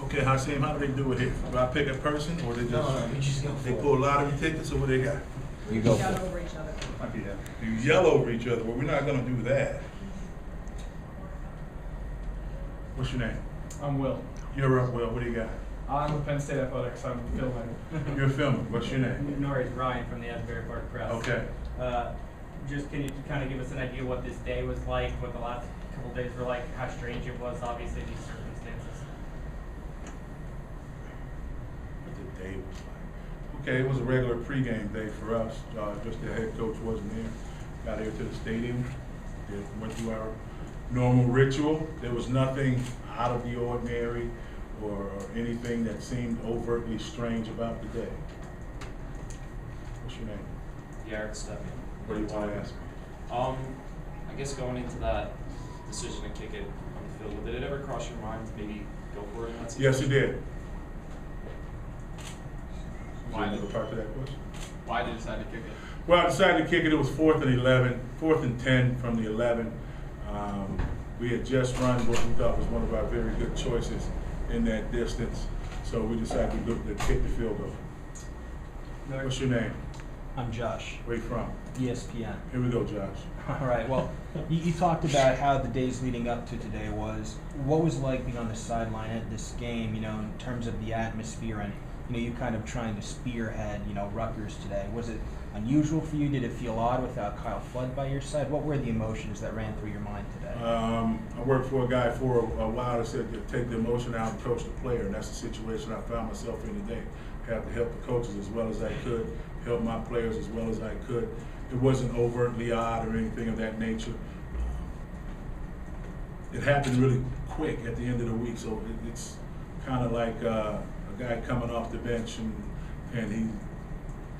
Okay, Hasim, how do they do it here? Do I pick a person, or they just, you just go they pull lottery tickets, or what they got? You go Shout for it. over each other. Might be that. You yell over each other. Well, we're not gonna do that. What's your name? I'm Will. You're up, Will. What do you got? I'm with Penn State Athletics. I'm filming. You're filming. What's your name? Norries Ryan from the Asbury Park Press. Okay. Just can you kind of give us an idea what this day was like, what the last couple days were like, how strange it was, obviously, these circumstances? What the day was like. Okay, it was a regular pregame day for us. Just the head coach wasn't here. Got here to the stadium. Went through our normal ritual. There was nothing out of the ordinary or anything that seemed overtly strange about the day. What's your name? Garrett Stepping. What do you want to ask me? I guess going into that decision to kick it on the field, did it ever cross your mind to maybe go for it in that situation? Yes, it did. Why Is there did- another part to that question? Why did you decide to kick it? Well, I decided to kick it. It was 4th and 11, 4th and 10 from the 11. We had just run what we thought was one of our very good choices in that distance, so we decided to kick the field goal. What's your name? I'm Josh, Where you from? ESPN. Here we go, Josh. All right, well, you talked about how the days leading up to today was. What was like being on the sideline at this game, in terms of the atmosphere and, you kind of trying to spearhead, Rutgers today? Was it unusual for you? Did it feel odd without Kyle Flood by your side? What were the emotions that ran through your mind today? I worked for a guy for a while that said to take the emotion out and coach the player, and that's the situation I found myself in today. Have to help the coaches as well as I could, help my players as well as I could. It wasn't overtly odd or anything of that nature. It happened really quick at the end of the week, so it's kind of like a guy coming off the bench and he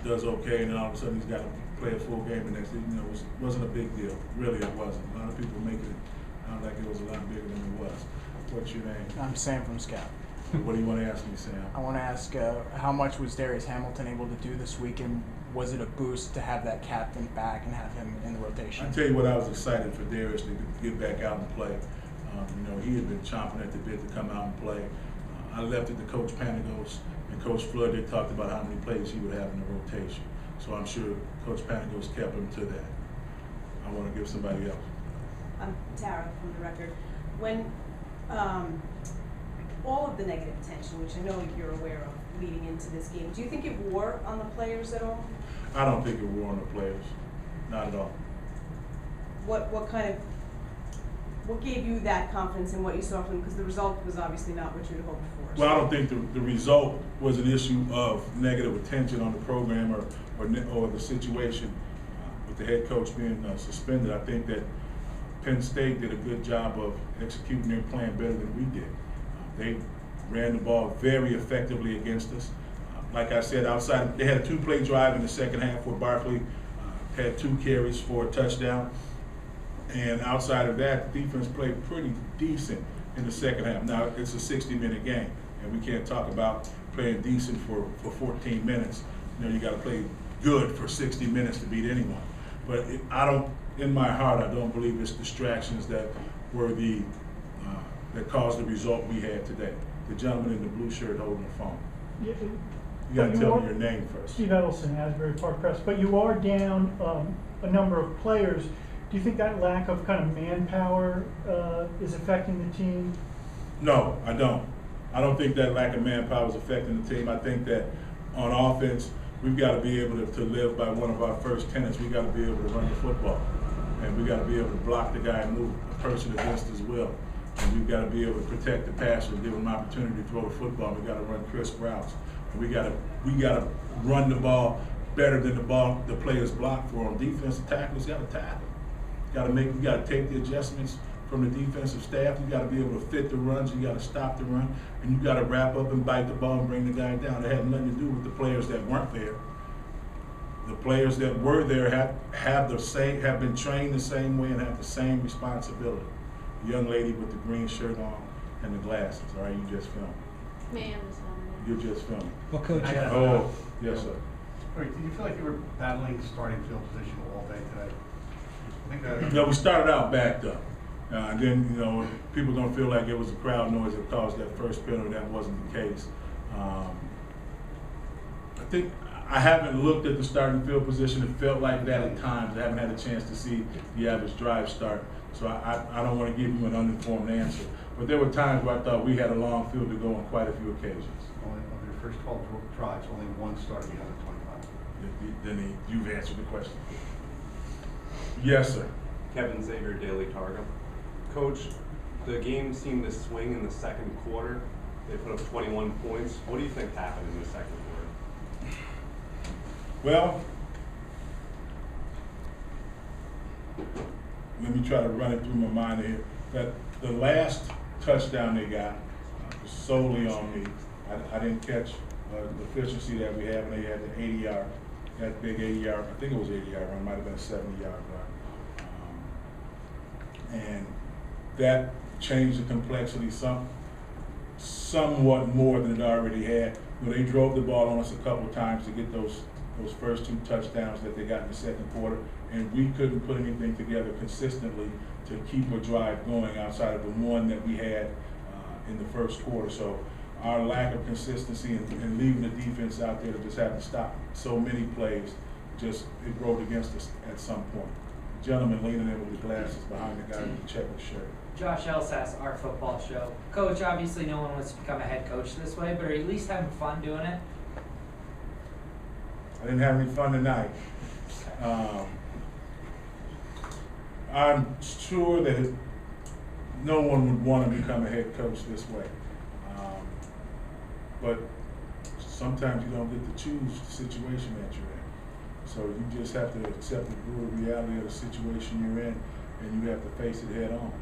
does okay, and then all of a sudden he's got to play a full game the next day. It wasn't a big deal. Really, it wasn't. A lot of people make it sound like it was a lot bigger than it was. What's your name? I'm Sam from Scout. What do you want to ask me, Sam? I want to ask how much was Darius Hamilton able to do this week, and was it a boost to have that captain back and have him in the rotation? I tell you what, I was excited for Darius to get back out and play. He had been chomping at the bit to come out and play. I left it to Coach Panagos and Coach Flood. They talked about how many plays he would have in the rotation. So I'm sure Coach Panagos kept him to that. I want to give somebody else. I'm Tara from the Record. When all of the negative attention, which I know you're aware of leading into this game, do you think it wore on the players at all? I don't think it wore on the players. Not at all. What gave you that confidence in what you saw from them? Because the result was obviously not what you had hoped for. Well, I don't think the result was an issue of negative attention on the program or the situation with the head coach being suspended. I think that Penn State did a good job of executing their plan better than we did. They ran the ball very effectively against us. Like I said, outside, they had a 2-play drive in the second half where Barkley had 2 carries for a touchdown. And outside of that, the defense played pretty decent in the second half. Now, it's a 60-minute game, and we can't talk about playing decent for 14 minutes. You got to play good for 60 minutes to beat anyone. But in my heart, I don't believe it's distractions that were that caused the result we had today. The gentleman in the blue shirt holding the phone. Yeah, You got to tell me your name first. Steve Edelson, Asbury Park Press. But you are down a number of players. Do you think that lack of kind of manpower is affecting the team? No, I don't. I don't think that lack of manpower is affecting the team. I think that on offense, we've got to be able to live by one of our first tenets. We've got to be able to run the football. And we've got to be able to block the guy and move a person against his will. And we've got to be able to protect the passer and give him an opportunity to throw the football. We've got to run crisp routes. And we got to run the ball better than the players block for them. Defensive tackles got to tackle. You got to take the adjustments from the defensive staff. You got to be able to fit the runs. You got to stop the run, and you got to wrap up and bite the ball and bring the guy down. It had nothing to do with the players that weren't there. The players that were there have been trained the same way and have the same responsibility. The young lady with the green shirt on and the glasses. All right, you just filming. Ma'am. You're just filming. Well, Coach, Oh, yes, sir. Wait, did you feel like you were battling starting field position all day today? I think No, we started out backed up. And then, you know, people don't feel like it was a crowd noise that caused that first penalty. That wasn't the case. I think I haven't looked at the starting field position. It felt like that at times. I haven't had a chance to see the average drive start. So I don't want to give you an uninformed answer. But there were times where I thought we had a long field to go on quite a few occasions. Only of your first 12 drives, only one started behind the 25. Then you've answered the question. Yes, sir. Kevin Xavier, Daily Targum. Coach, the game seemed to swing in the second quarter. They put up 21 points. What do you think happened in the second quarter? Well, let me try to run it through my mind here. That the last touchdown they got was solely on me. I didn't catch the efficiency that we have, and they had the 80-yard, that big 80-yard, I think it was 80-yard run, might have been a 70-yard run. And that changed the complexity somewhat more than it already had. But they drove the ball on us a couple of times to get those first 2 touchdowns that they got in the second quarter, and we couldn't put anything together consistently to keep a drive going outside of the one that we had in the first quarter. So our lack of consistency and leaving the defense out there to just have to stop so many plays, it rode against us at some point. The gentleman leaning in with the glasses behind the guy with the checkered shirt. Josh Elsas, Our Football Show. Coach, obviously no one wants to become a head coach this way, but are you at least having fun doing it? I didn't have any fun tonight. I'm sure that no one would want to become a head coach this way. But sometimes you don't get to choose the situation that you're in. So you just have to accept the brutal reality of the situation you're in, and you have to face it head on.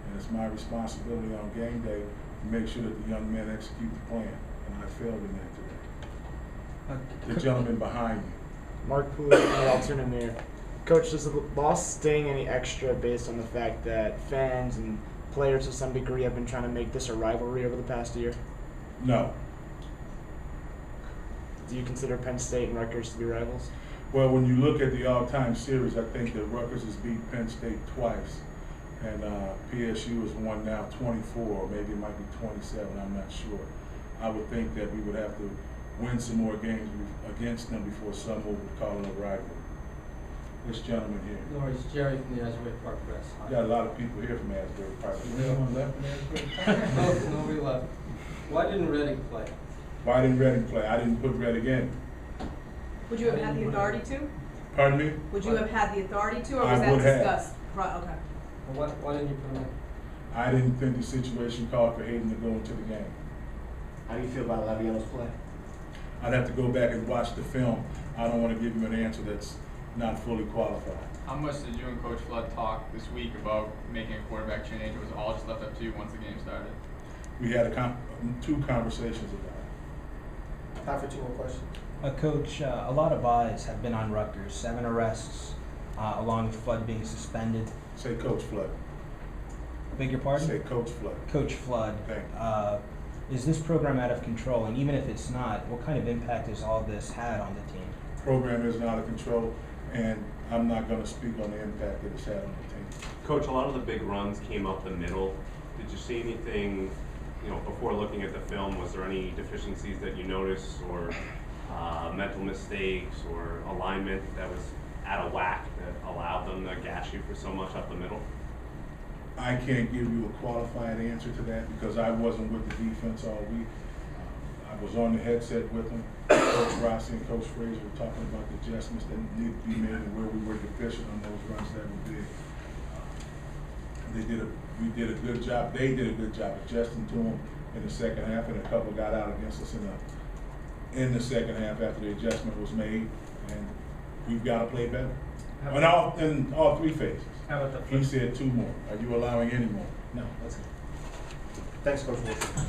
And it's my responsibility on game day to make sure that the young men execute the plan. And I failed in that today. The gentleman behind me. Mark Poole, alternate mayor. Coach, does the loss sting any extra based on the fact that fans and players to some degree have been trying to make this a rivalry over the past year? No. Do you consider Penn State and Rutgers to be rivals? Well, when you look at the all-time series, I think that Rutgers has beat Penn State twice, and PSU has won now 24, or maybe it might be 27, I'm not sure. I would think that we would have to win some more games against them before someone would call it a rivalry. This gentleman here. Norries, Jerry from the Asbury Park Press. You got a lot of people here from Asbury Park. Is anyone left from Asbury Park? No, nobody left. Why didn't Reading play? Why didn't Reading play? I didn't put Reading in. Would you have had the authority to? Pardon me? Would you have had the authority to, or was I that would have. discussed? Right, okay. Well, why didn't you put him in? I didn't think the situation called for Hayden to go into the game. How do you feel about Lavielo's play? I'd have to go back and watch the film. I don't want to give you an answer that's not fully qualified. How much did you and Coach Flood talk this week about making a quarterback change? It was all just left up to you once the game started? We had 2 conversations about it. Time for 2 more questions. Coach, a lot of eyes have been on Rutgers. 7 arrests, along with Flood being suspended. Say Coach Flood. Beg your pardon? Say Coach Flood. Coach Flood. Thank you. Is this program out of control? And even if it's not, what kind of impact has all this had on the team? Program isn't out of control, and I'm not going to speak on the impact that it's had on the team. Coach, a lot of the big runs came up the middle. Did you see anything, before looking at the film, was there any deficiencies that you noticed, or mental mistakes, or alignment that was out of whack that allowed them to gash you for so much up the middle? I can't give you a qualified answer to that because I wasn't with the defense all week. I was on the headset with them. Coach Rossi and Coach Fraser were talking about the adjustments that needed to be made and where we were deficient on those runs that we did. We did a good job. They did a good job adjusting to them in the second half, and a couple got out against us in the second half after the adjustment was made, and we've got to play better. In all 3 phases. How about the He said 2 more. Are you allowing any more? No, that's it. Thanks, Coach Wilson.